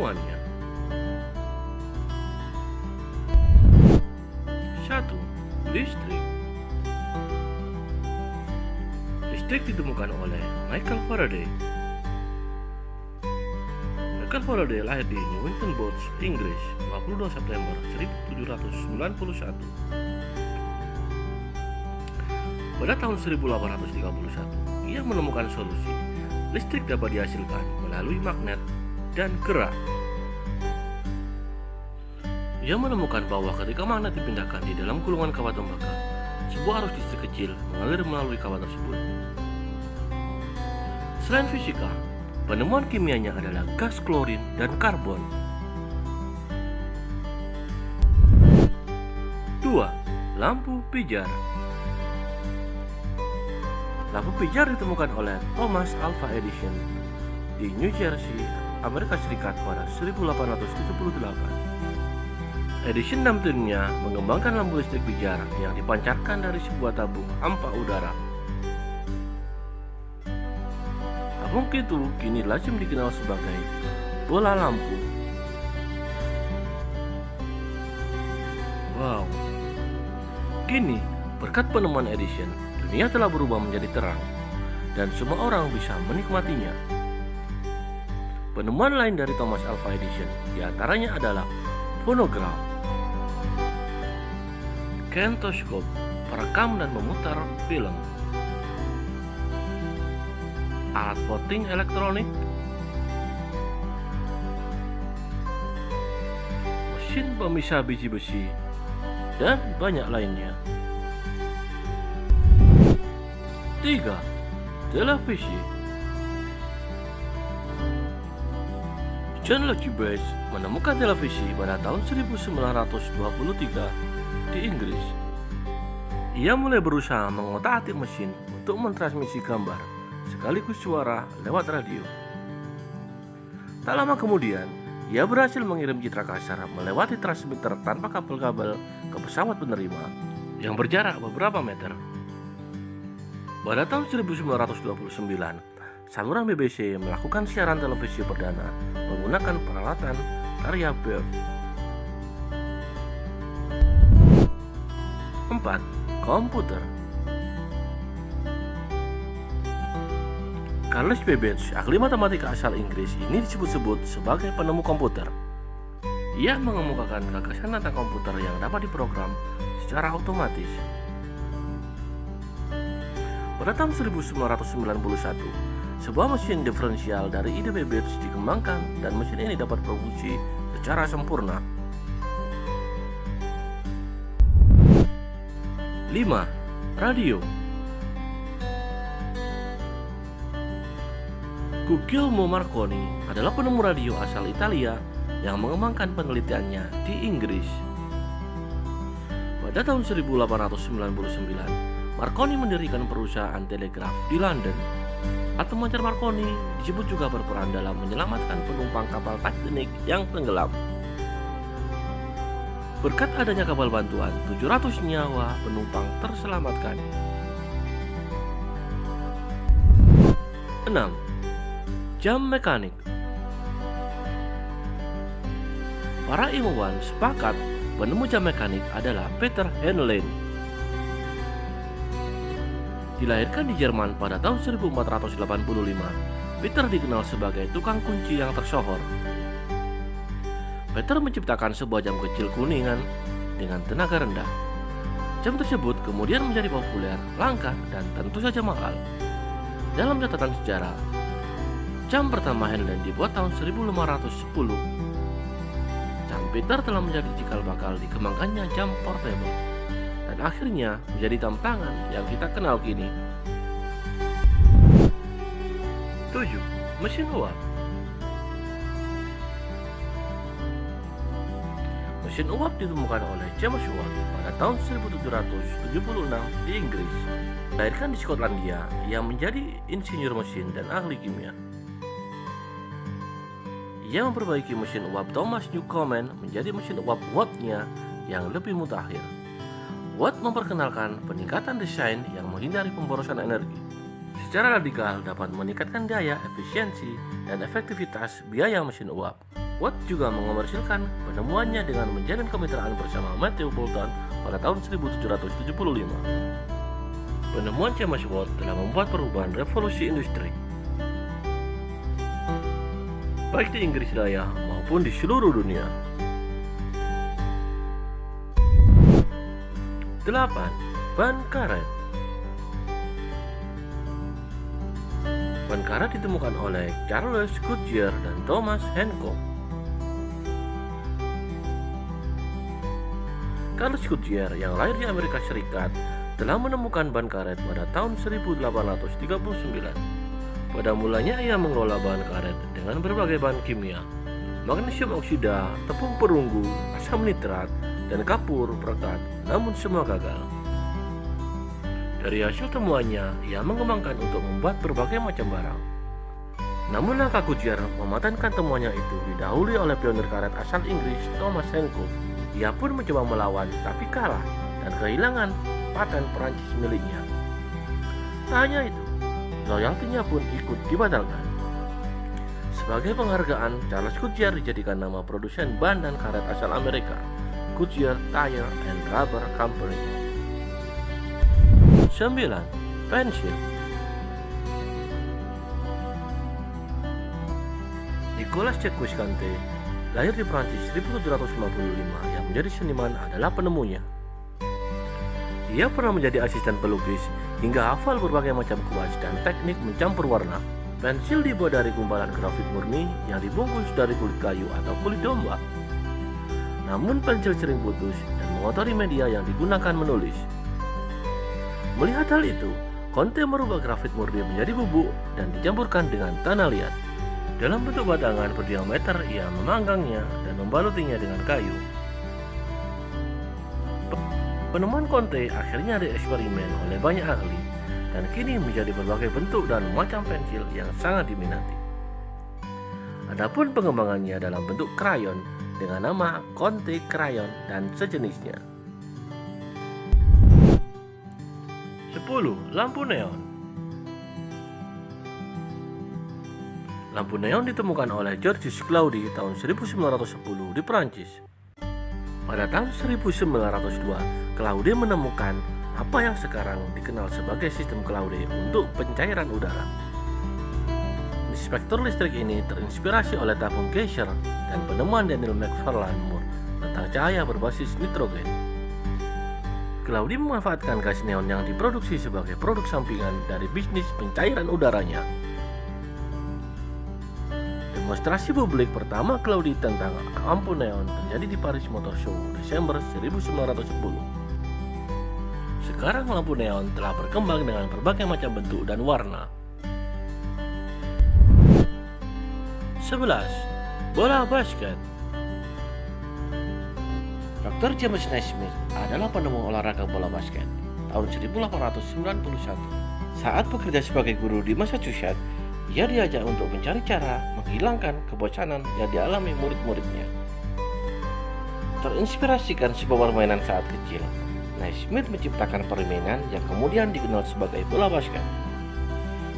penemuannya. 1. Listrik. Listrik ditemukan oleh Michael Faraday. Michael Faraday lahir di Newington Butts, Inggris, 22 September 1791. Pada tahun 1831, ia menemukan solusi. Listrik dapat dihasilkan melalui magnet dan gerak. Ia menemukan bahwa ketika magnet dipindahkan di dalam gulungan kawat tembaga, sebuah arus listrik kecil mengalir melalui kawat tersebut. Selain fisika, penemuan kimianya adalah gas klorin dan karbon. 2. Lampu pijar. Lampu pijar ditemukan oleh Thomas Alva Edison di New Jersey, Amerika Serikat pada 1878. Edison dan timnya mengembangkan lampu listrik pijar yang dipancarkan dari sebuah tabung hampa udara. Tabung itu kini lazim dikenal sebagai bola lampu. Wow. Kini, berkat penemuan Edison, dunia telah berubah menjadi terang dan semua orang bisa menikmatinya. Penemuan lain dari Thomas Alva Edison diantaranya adalah fonograf, kinetoskop, perekam dan memutar film, alat voting elektronik, mesin pemisah biji besi, dan banyak lainnya. 3. Televisi. John Logie Bates menemukan televisi pada tahun 1923 di Inggris. Ia mulai berusaha mengotak-atik mesin untuk mentransmisi gambar sekaligus suara lewat radio. Tak lama kemudian, ia berhasil mengirim citra kasar melewati transmitter tanpa kabel-kabel ke pesawat penerima yang berjarak beberapa meter. Pada tahun 1929, saluran BBC melakukan siaran televisi perdana menggunakan peralatan karya Baird. 4. Komputer. Charles Babbage, ahli matematika asal Inggris, ini disebut-sebut sebagai penemu komputer. Ia mengemukakan gagasan tentang komputer yang dapat diprogram secara otomatis. Pada tahun 1991, sebuah mesin diferensial dari ide Babbage dikembangkan dan mesin ini dapat berfungsi secara sempurna. 5. Radio. Guglielmo Marconi adalah penemu radio asal Italia yang mengembangkan penelitiannya di Inggris. Pada tahun 1899, Marconi mendirikan perusahaan telegraf di London. Atau Pemancar Marconi disebut juga berperan dalam menyelamatkan penumpang kapal Titanic yang tenggelam. Berkat adanya kapal bantuan, 700 nyawa penumpang terselamatkan. 6. Jam mekanik. Para ilmuwan sepakat penemu jam mekanik adalah Peter Heinlein. Dilahirkan di Jerman pada tahun 1485, Peter dikenal sebagai tukang kunci yang tersohor. Peter menciptakan sebuah jam kecil kuningan dengan tenaga rendah. Jam tersebut kemudian menjadi populer, langka, dan tentu saja mahal. Dalam catatan sejarah, jam pertama Heinlein dibuat tahun 1510. Jam Peter telah menjadi cikal bakal dikembangkannya jam portable, dan akhirnya menjadi jam tangan yang kita kenal kini. 7. Mesin uap. Mesin uap ditemukan oleh James Watt pada tahun 1776 di Inggris. Dilahirkan di Skotlandia, ia menjadi insinyur mesin dan ahli kimia. Ia memperbaiki mesin uap Thomas Newcomen menjadi mesin uap Watt-nya yang lebih mutakhir. Watt memperkenalkan peningkatan desain yang menghindari pemborosan energi. Secara radikal dapat meningkatkan daya, efisiensi, dan efektivitas biaya mesin uap. Watt juga mengomersilkan penemuannya dengan menjalin kemitraan bersama Matthew Boulton pada tahun 1775. Penemuan James Watt telah membuat perubahan revolusi industri, baik di Inggris Raya maupun di seluruh dunia. 8. Ban karet. Ban karet ditemukan oleh Charles Goodyear dan Thomas Hancock. Charles Goodyear yang lahir di Amerika Serikat telah menemukan ban karet pada tahun 1839. Pada mulanya ia mengelola bahan karet dengan berbagai bahan kimia, magnesium oksida, tepung perunggu, asam nitrat, dan kapur perekat, namun semua gagal. Dari hasil temuannya, ia mengembangkan untuk membuat berbagai macam barang. Namun langkah Goodyear mematenkan temuannya itu didahului oleh pionir karet asal Inggris Thomas Hancock. Ia pun mencoba melawan tapi kalah dan kehilangan paten Perancis miliknya. Tak hanya itu, royaltinya pun ikut dibatalkan. Sebagai penghargaan, Charles Goodyear dijadikan nama produsen ban dan karet asal Amerika, Goodyear Tire and Rubber Company. 9. Pensil. Nicolas Jacques Conté lahir di Prancis 1755. Yang menjadi seniman adalah penemunya. Ia pernah menjadi asisten pelukis hingga hafal berbagai macam kuas dan teknik mencampur warna. Pensil dibuat dari gumpalan grafit murni yang dibungkus dari kulit kayu atau kulit domba. Namun pensil sering putus dan mengotori media yang digunakan menulis. Melihat hal itu, Conté merubah grafit murni menjadi bubuk dan dicampurkan dengan tanah liat. Dalam bentuk batangan berdiameter, ia memanggangnya dan membalutinya dengan kayu. Penemuan Conté akhirnya dieksperimen oleh banyak ahli dan kini menjadi berbagai bentuk dan macam pensil yang sangat diminati. Adapun pengembangannya dalam bentuk krayon dengan nama Conté Crayon dan sejenisnya. 10. Lampu neon. Lampu neon ditemukan oleh Georges Claudi tahun 1910 di Prancis. Pada tahun 1902, Claudi menemukan apa yang sekarang dikenal sebagai sistem Claudi untuk pencairan udara. Inspektor listrik ini terinspirasi oleh tabung Geyser dan penemuan Daniel Macfarlane Moore tentang cahaya berbasis nitrogen. Claudi memanfaatkan gas neon yang diproduksi sebagai produk sampingan dari bisnis pencairan udaranya. Demonstrasi publik pertama Claudi tentang lampu neon terjadi di Paris Motor Show Desember 1910. Sekarang lampu neon telah berkembang dengan berbagai macam bentuk dan warna. 11. Bola basket. Dr. James Naismith adalah penemu olahraga bola basket tahun 1891. Saat bekerja sebagai guru di Massachusetts, ia diajak untuk mencari cara menghilangkan kebosanan yang dialami murid-muridnya. Terinspirasikan sebuah permainan saat kecil, Naismith menciptakan permainan yang kemudian dikenal sebagai bola basket.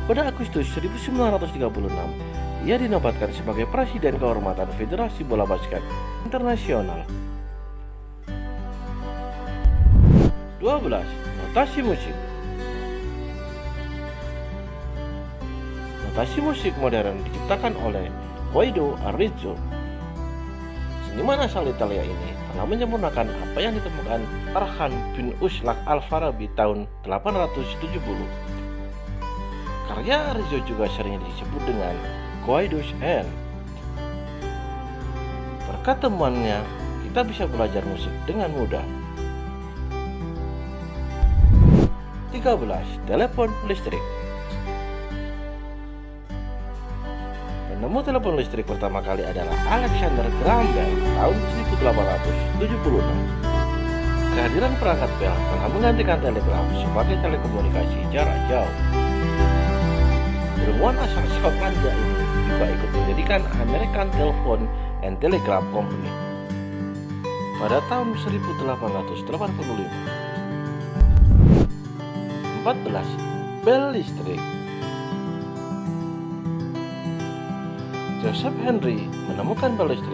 Pada Agustus 1936, ia dinobatkan sebagai Presiden Kehormatan Federasi Bola Basket Internasional. 12. Notasi musik. Notasi musik modern diciptakan oleh Guido Arezzo. Seniman asal Italia ini telah menyempurnakan apa yang ditemukan Farhan bin Uslak Al-Farabi tahun 870. Karya Arezzo juga sering disebut dengan Guido's Hand. Berkat temuannya, kita bisa belajar musik dengan mudah. 13. Telepon listrik. Penemu telepon listrik pertama kali adalah Alexander Graham Bell tahun 1876. Kehadiran perangkat bel telah menggantikan telegraf sebagai telekomunikasi jarak jauh. Ilmuwan asal Skotlandia ini juga ikut mendirikan American Telephone and Telegraph Company pada tahun 1885. 14. Bel listrik. Joseph Henry menemukan bel listrik.